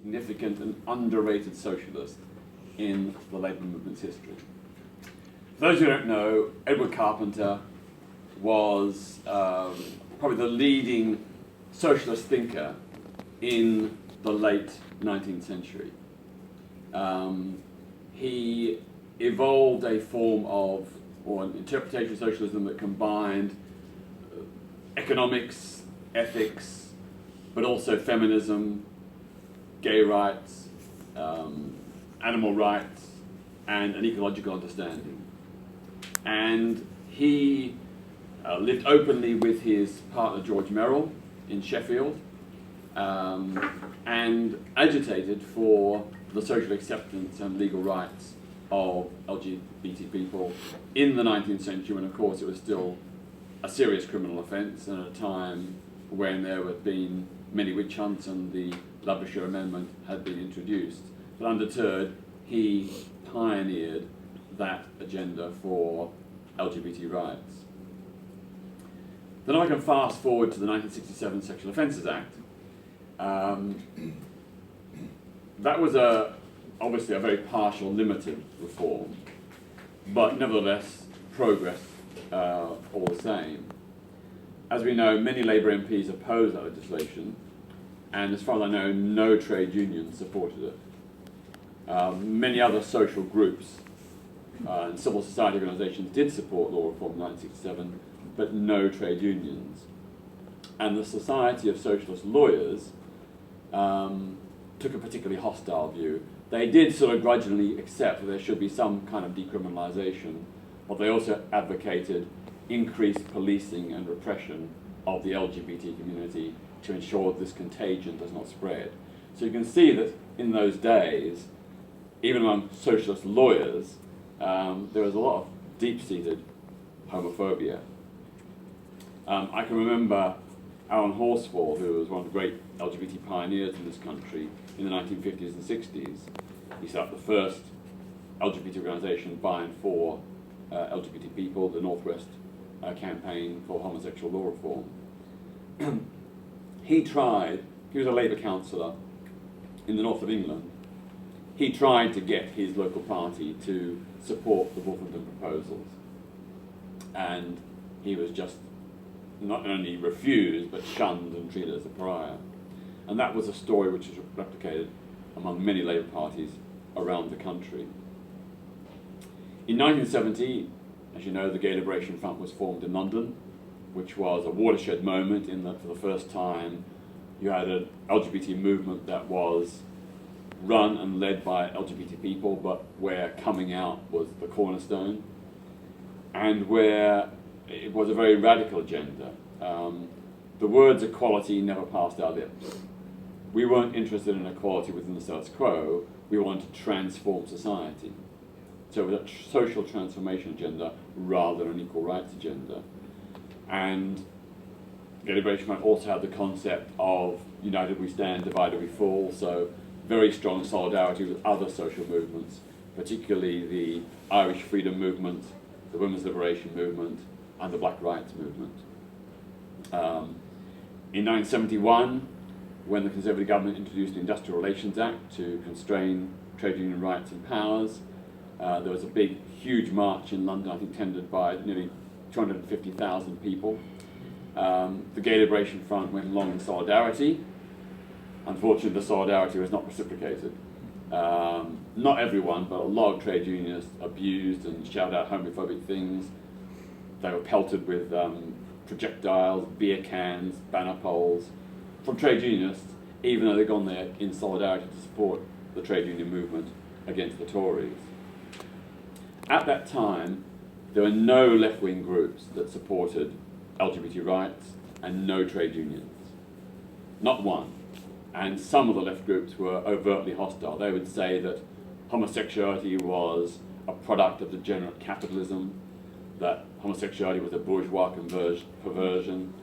significant and underrated socialist in the labour movement's history. For those who don't know, Edward Carpenter was probably the leading socialist thinker in the late 19th century. He evolved a form of, or an interpretation of socialism that combined economics, ethics, but also feminism, gay rights, animal rights, and an ecological understanding. And he lived openly with his partner George Merrill in Sheffield, and agitated for the social acceptance and legal rights of LGBT people in the 19th century, when of course it was still a serious criminal offence, and at a time when there had been many witch hunts and the Labouchere Amendment had been introduced. But undeterred, he pioneered that agenda for LGBT rights. Then I can fast forward to the 1967 Sexual Offences Act. That was obviously a very partial, limited reform, but nevertheless progress all the same. As we know, many Labour MPs opposed that legislation, and as far as I know, no trade unions supported it. Many other social groups and civil society organisations did support law reform in 1967, but no trade unions. And the Society of Socialist Lawyers took a particularly hostile view. They did sort of grudgingly accept that there should be some kind of decriminalisation, but they also advocated increased policing and repression of the LGBT community to ensure this contagion does not spread. So you can see that in those days, even among socialist lawyers, there was a lot of deep-seated homophobia. I can remember Alan Horsfall, who was one of the great LGBT pioneers in this country in the 1950s and 60s. He set up the first LGBT organisation by and for LGBT people, the Northwest Campaign for Homosexual Law Reform. He was a Labour councillor in the north of England. He tried to get his local party to support the Wolfenden proposals. And he was just not only refused, but shunned and treated as a pariah. And that was a story which was replicated among many Labour parties around the country. In 1970, as you know, the Gay Liberation Front was formed in London, which was a watershed moment in that for the first time you had an LGBT movement that was run and led by LGBT people, but where coming out was the cornerstone, and where it was a very radical agenda. The words equality never passed our lips. We weren't interested in equality within the status quo, we wanted to transform society. So it was a social transformation agenda rather than an equal rights agenda. And Gay Liberation Front also had the concept of united we stand, divided we fall, so very strong solidarity with other social movements, particularly the Irish freedom movement, the women's liberation movement, and the black rights movement. In 1971, when the Conservative government introduced the Industrial Relations Act to constrain trade union rights and powers, there was a big, huge march in London, I think attended by nearly 250,000 people. The Gay Liberation Front went along in solidarity. Unfortunately, the solidarity was not reciprocated. Not everyone, but a lot of trade unionists abused and shouted out homophobic things. They were pelted with projectiles, beer cans, banner poles from trade unionists, even though they'd gone there in solidarity to support the trade union movement against the Tories. At that time, there were no left-wing groups that supported LGBT rights and no trade unions. Not one. And some of the left groups were overtly hostile. They would say that homosexuality was a product of degenerate capitalism, that homosexuality was a bourgeois perversion,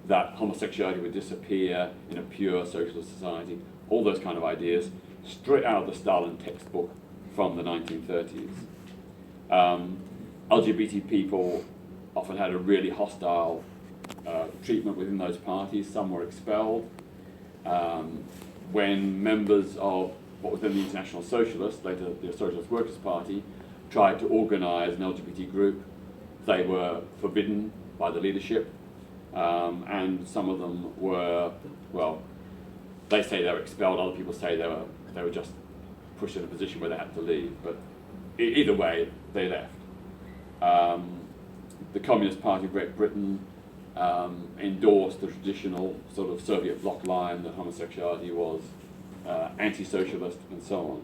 that homosexuality would disappear in a pure socialist society, all those kind of ideas, straight out of the Stalin textbook from the 1930s. LGBT people often had a really hostile treatment within those parties. Some were expelled. when members of what was then the International Socialists, later the Socialist Workers' Party, tried to organise an LGBT group. They were forbidden by the leadership, and some of them were, well, they say they were expelled, other people say they were just pushed in a position where they had to leave, but either way, they left. The Communist Party of Great Britain endorsed the traditional sort of Soviet bloc line that homosexuality was anti-socialist and so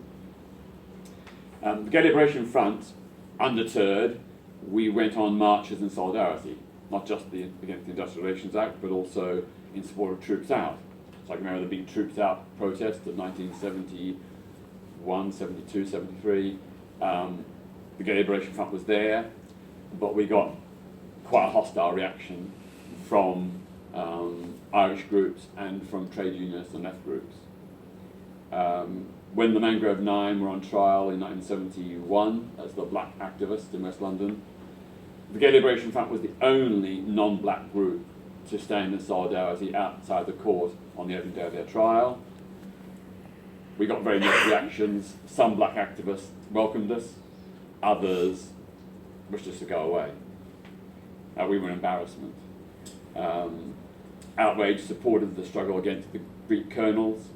on. The Gay Liberation Front, undeterred, we went on marches in solidarity, not just against the Industrial Relations Act, but also in support of Troops Out. So I can remember the big Troops Out protest of 1971, 72, 73. The Gay Liberation Front was there, but we got quite a hostile reaction from Irish groups and from trade unionists and left groups. When the Mangrove Nine were on trial in 1971 as the black activists in West London, the Gay Liberation Front was the only non-black group to stand in solidarity outside the court on the opening day of their trial. We got very mixed reactions. Some black activists welcomed us, others wished us to go away. We were an embarrassment. Outrage supported the struggle against the Greek colonels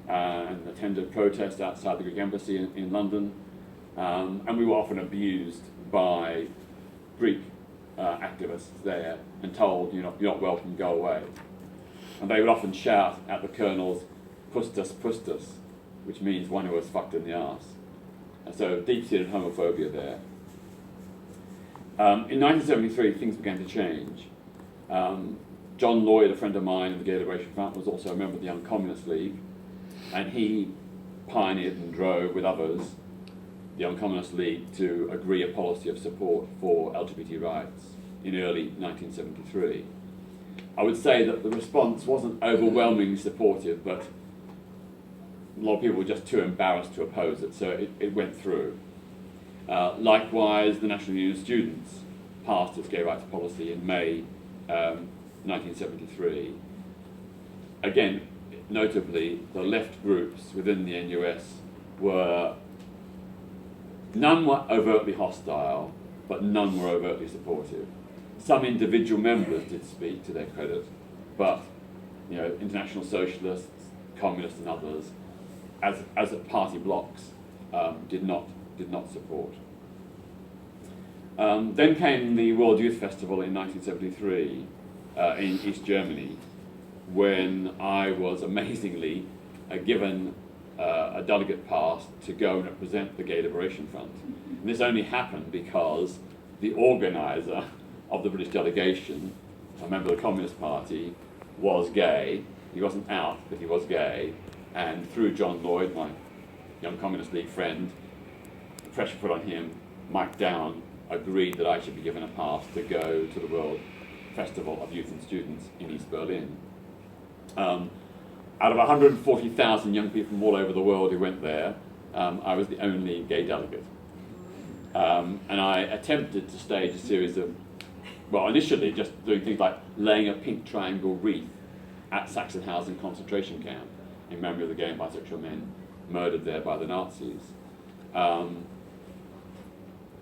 and attended protests outside the Greek embassy in London, and we were often abused by Greek activists there and told, you're not welcome, go away. And they would often shout at the colonels, pustus, which means one who was fucked in the arse. And so deep-seated homophobia there. In 1973, things began to change. John Lloyd, a friend of mine in the Gay Liberation Front, was also a member of the Young Communist League, and he pioneered and drove with others the Young Communist League to agree a policy of support for LGBT rights in early 1973. I would say that the response wasn't overwhelmingly supportive, but a lot of people were just too embarrassed to oppose it, so it went through. Likewise, the National Union of Students passed its gay rights policy in May 1973. Again, notably, the left groups within the NUS none were overtly hostile, but none were overtly supportive. Some individual members did speak, to their credit, but international socialists, communists, and others, as party blocks, did not support. Then came the World Youth Festival in 1973 in East Germany, when I was amazingly given a delegate pass to go and represent the Gay Liberation Front. And this only happened because the organizer of the British delegation, a member of the Communist Party, was gay. He wasn't out, but he was gay. And through John Lloyd, my Young Communist League friend, the pressure put on him, Mike Down agreed that I should be given a pass to go to the World Festival of Youth and Students in East Berlin. Out of 140,000 young people from all over the world who went there, I was the only gay delegate. And I attempted to stage a series of, well, initially just doing things like laying a pink triangle wreath at Sachsenhausen concentration camp in memory of the gay and bisexual men murdered there by the Nazis.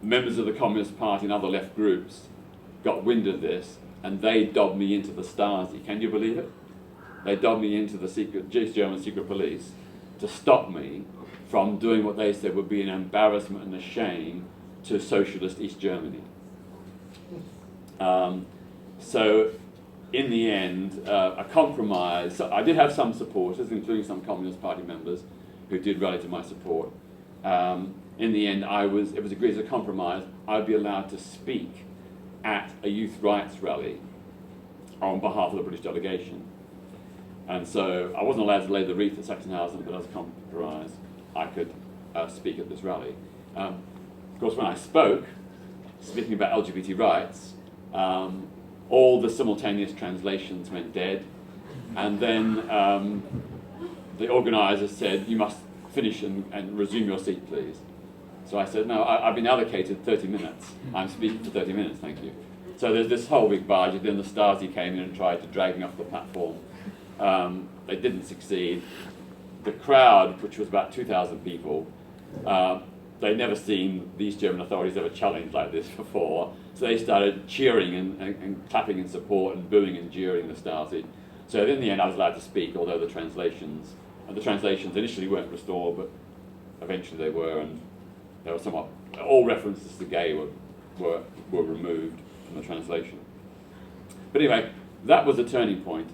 Members of the Communist Party and other left groups got wind of this, and they dobbed me into the Stasi. Can you believe it? They dobbed me into the German secret police to stop me from doing what they said would be an embarrassment and a shame to socialist East Germany. So in the end, a compromise. So I did have some supporters, including some Communist Party members, who did rally to my support. In the end, it was agreed as a compromise, I'd be allowed to speak at a youth rights rally on behalf of the British delegation. And so I wasn't allowed to lay the wreath at Sachsenhausen, but as a compromise, I could speak at this rally. Of course, when I spoke, speaking about LGBT rights, all the simultaneous translations went dead, and then the organisers said, you must finish and resume your seat, please. So I said, no, I've been allocated 30 minutes. I'm speaking for 30 minutes, thank you. So there's this whole big barge, and then the Stasi came in and tried to drag me off the platform. They didn't succeed. the crowd, which was about 2,000 people, they'd never seen these German authorities ever challenged like this before, so they started cheering and clapping in support and booing and jeering the Stasi. So in the end I was allowed to speak, although the translations initially weren't restored, but eventually they were, and there were somewhat, all references to gay were removed from the translation. But anyway, that was a turning point.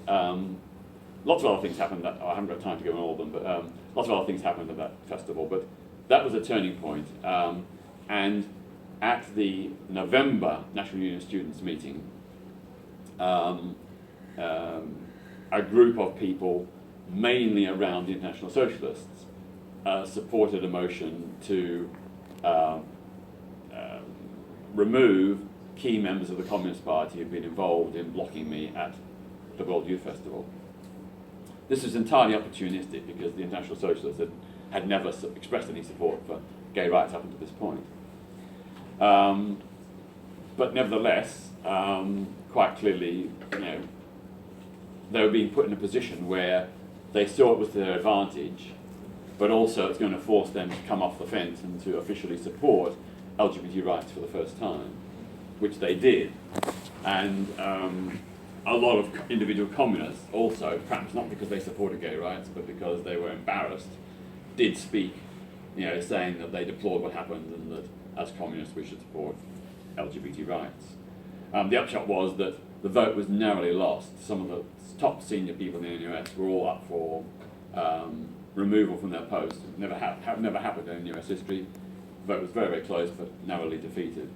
Lots of other things happened, I haven't got time to go on all of them, but lots of other things happened at that festival, but that was a turning point. And at the November National Union Students meeting, a group of people, mainly around the International Socialists, supported a motion to remove key members of the Communist Party who'd been involved in blocking me at the World Youth Festival. This was entirely opportunistic because the International Socialists had never expressed any support for gay rights up until this point. But nevertheless, quite clearly, they were being put in a position where they saw it was to their advantage, but also it's going to force them to come off the fence and to officially support LGBT rights for the first time, which they did. And a lot of individual communists also, perhaps not because they supported gay rights, but because they were embarrassed, did speak, saying that they deplored what happened and that as communists we should support LGBT rights. The upshot was that the vote was narrowly lost. Some of the top senior people in the NUS were all up for removal from their posts. It never happened in NUS history. The vote was very, very close, but narrowly defeated.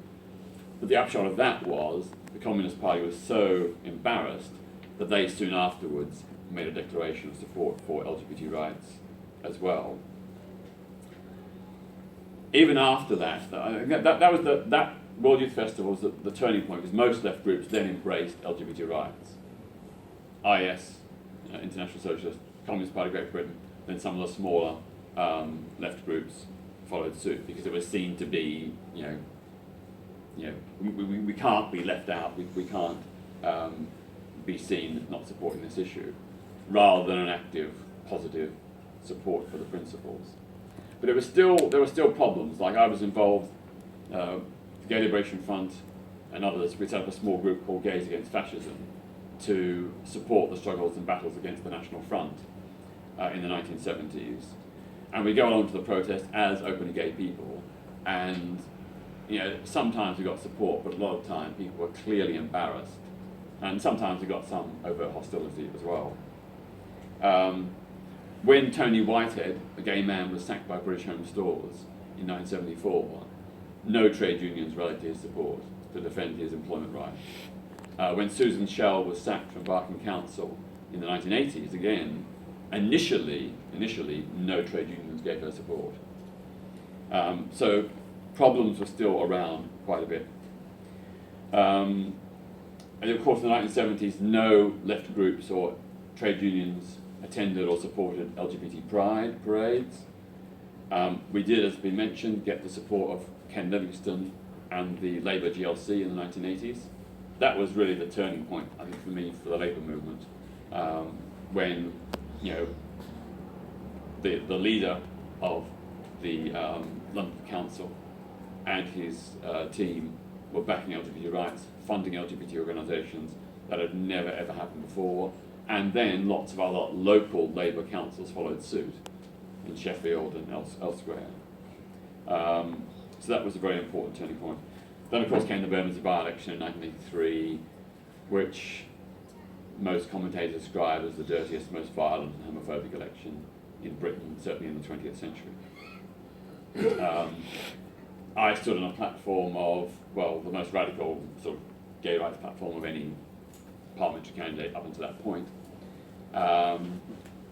But the upshot of that was the Communist Party was so embarrassed that they soon afterwards made a declaration of support for LGBT rights as well. Even after that, that was that World Youth Festival was the turning point, because most left groups then embraced LGBT rights. IS, International Socialist, Communist Party of Great Britain, then some of the smaller left groups followed suit, because it was seen to be, we can't be left out, we can't be seen as not supporting this issue, rather than an active, positive support for the principles. But there were still problems. Like I was involved, the Gay Liberation Front and others, we set up a small group called Gays Against Fascism to support the struggles and battles against the National Front in the 1970s. And we go along to the protest as openly gay people, and sometimes we got support, but a lot of the time people were clearly embarrassed, and sometimes we got some overt hostility as well. When Tony Whitehead, a gay man, was sacked by British Home Stores in 1974, no trade unions rallied to his support to defend his employment rights. When Susan Shell was sacked from Barking Council in the 1980s, again, initially, no trade unions gave her support. So problems were still around quite a bit. And of course, in the 1970s, no left groups or trade unions attended or supported LGBT pride parades. We did, as has been mentioned, get the support of Ken Livingstone and the Labour GLC in the 1980s. That was really the turning point, I think, for me, for the Labour movement, when the leader of the London Council and his team were backing LGBT rights, funding LGBT organisations. That had never ever happened before. And then lots of other local Labour councils followed suit in Sheffield and elsewhere. So that was a very important turning point. Then of course came the Bermondsey by-election in 1983, which most commentators describe as the dirtiest, most violent and homophobic election in Britain, certainly in the 20th century. I stood on a platform of, the most radical sort of gay rights platform of any parliamentary candidate up until that point,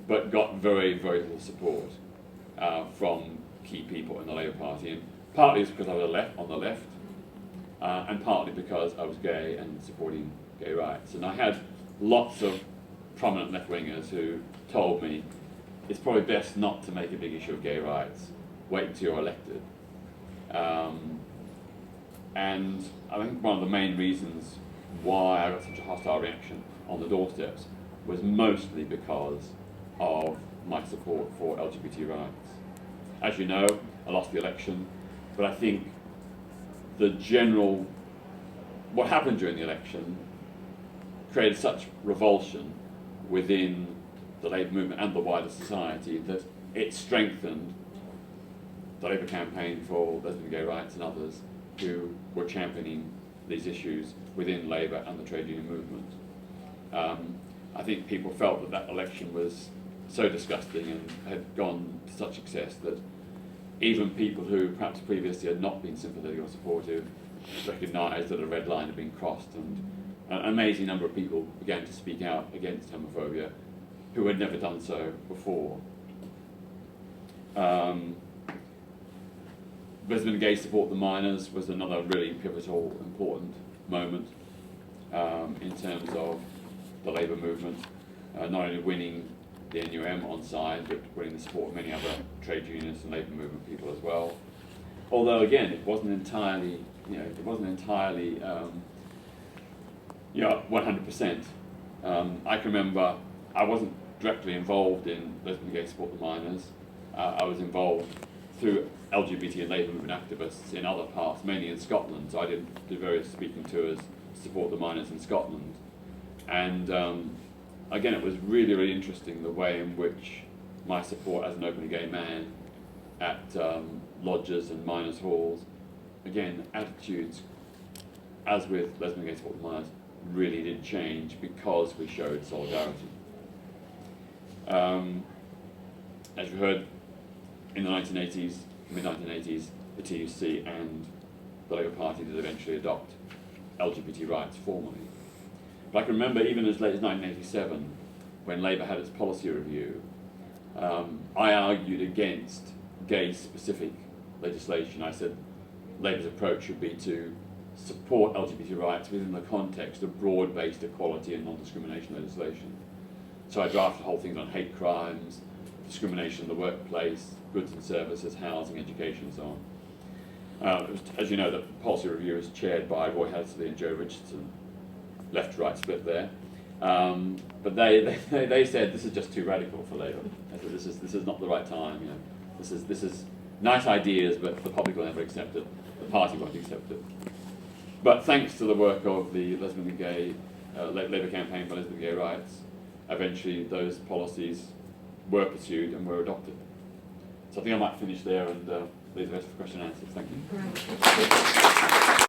but got very, very little support from key people in the Labour Party, and partly it's because I was on the left, and partly because I was gay and supporting gay rights. And I had lots of prominent left-wingers who told me it's probably best not to make a big issue of gay rights, wait until you're elected. And I think one of the main reasons why I got such a hostile reaction on the doorsteps was mostly because of my support for LGBT rights. As you know, I lost the election, but I think what happened during the election created such revulsion within the Labour movement and the wider society that it strengthened the Labour campaign for lesbian, gay rights and others who were championing these issues within Labour and the trade union movement. I think people felt that that election was so disgusting and had gone to such excess that even people who perhaps previously had not been sympathetic or supportive recognised that a red line had been crossed, and an amazing number of people began to speak out against homophobia who had never done so before. Lesbian and Gay Support the Miners was another really pivotal, important moment in terms of the Labour movement, not only winning the NUM on side, but winning the support of many other trade unions and Labour movement people as well. Although again, it wasn't entirely, 100%. I can remember I wasn't directly involved in Lesbian and Gay Support the Miners. I was involved through LGBT and Labour movement activists in other parts, mainly in Scotland. So I did various speaking tours to support the miners in Scotland. And again, it was really, really interesting the way in which my support as an openly gay man at lodges and miners' halls, again, attitudes, as with Lesbian and Gay Support the Miners, really did change because we showed solidarity. As you heard, in the 1980s, mid-1980s, the TUC and the Labour Party did eventually adopt LGBT rights formally. But I can remember even as late as 1987, when Labour had its policy review, I argued against gay-specific legislation. I said Labour's approach should be to support LGBT rights within the context of broad-based equality and non-discrimination legislation. So I drafted whole things on hate crimes, discrimination in the workplace, goods and services, housing, education, and so on. As you know, the policy review is chaired by Roy Hattersley and Joe Richardson, left-right split there. But they said this is just too radical for Labour. They said this is not the right time. This is nice ideas, but the public will never accept it. The party won't accept it. But thanks to the work of the Lesbian and Gay Labour campaign for lesbian and gay rights, eventually those policies were pursued and were adopted. So I think I might finish there and leave the rest for question and answers. Thank you. Great.